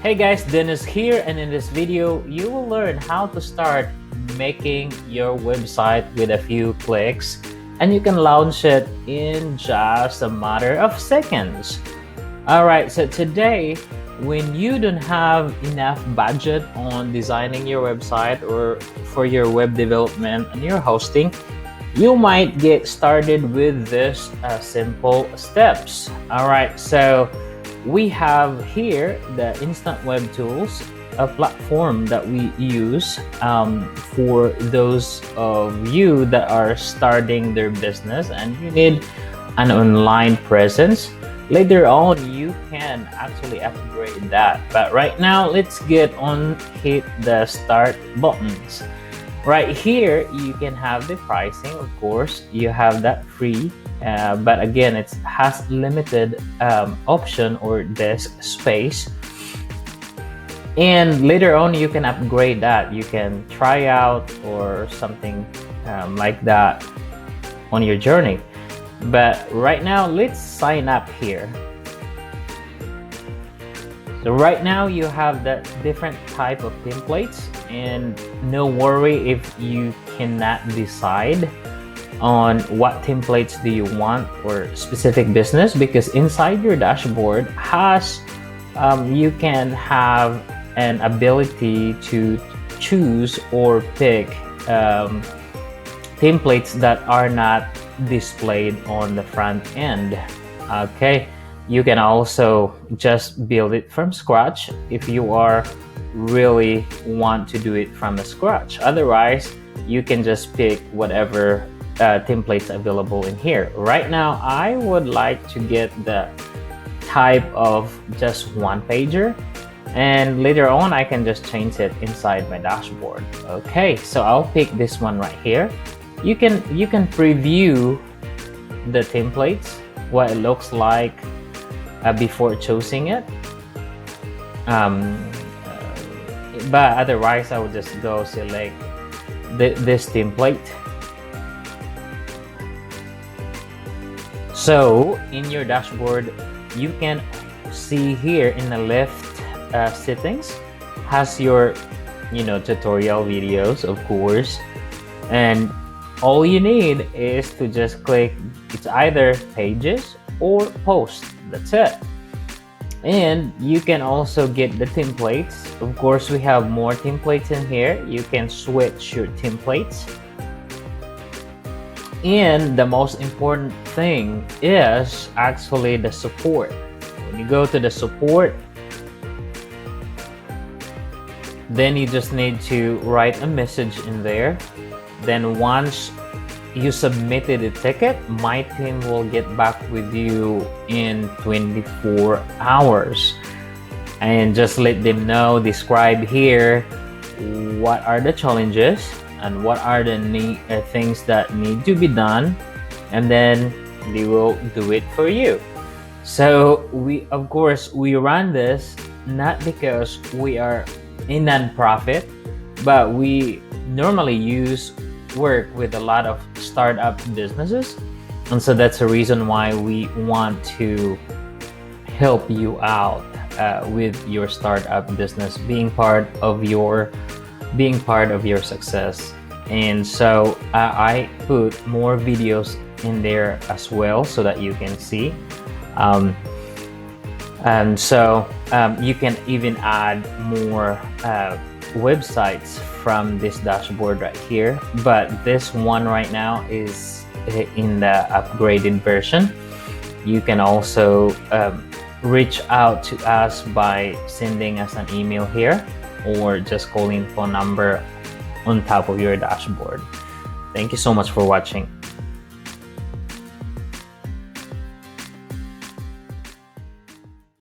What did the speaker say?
Hey guys, Dennis here, and in this video you will learn how to start making your website with a few clicks, and you can launch it in just a matter of seconds. Alright, so today, when you don't have enough budget on designing your website or for your web development and your hosting, you might get started with this simple steps. Alright, so we have here the Instant Web Tools, a platform that we use for those of you that are starting their business and you need an online presence. Later on, you can actually upgrade that. But right now, let's hit the start buttons. Right here, you can have the pricing, of course. You have that free. But again, it has limited option or desk space, and later on you can upgrade that. You can try out or something like that on your journey. But right now, let's sign up here. So right now you have the different type of templates, and no worry if you cannot decide on what templates do you want for specific business, because inside your dashboard has you can have an ability to choose or pick templates that are not displayed on the front end. Okay, you can also just build it from scratch if you are really want to do it from the scratch. Otherwise, you can just pick whatever templates available in here. Right now, I would like to get the type of just one pager, and later on I can just change it inside my dashboard. Okay, so I'll pick this one right here. You can preview the templates, what it looks like before choosing it. But otherwise, I would just go select this template. So in your dashboard, you can see here in the left settings has your tutorial videos, of course, and all you need is to just click. It's either pages or post. That's it. And you can also get the templates. Of course, we have more templates in here. You can switch your templates. And the most important thing is actually the support. When you go to the support, then you just need to write a message in there. Then once you submitted a ticket, my team will get back with you in 24 hours. And just let them know, describe here what are the challenges and what are the things that need to be done, and then they will do it for you. So we run this not because we are a non-profit, but we normally work with a lot of startup businesses, and so that's the reason why we want to help you out with your startup business, being part of your success. And so I put more videos in there as well so that you can see, and so you can even add more websites from this dashboard right here. But this one right now is in the upgraded version. You can also reach out to us by sending us an email here, or just calling phone number on top of your dashboard. Thank you so much for watching.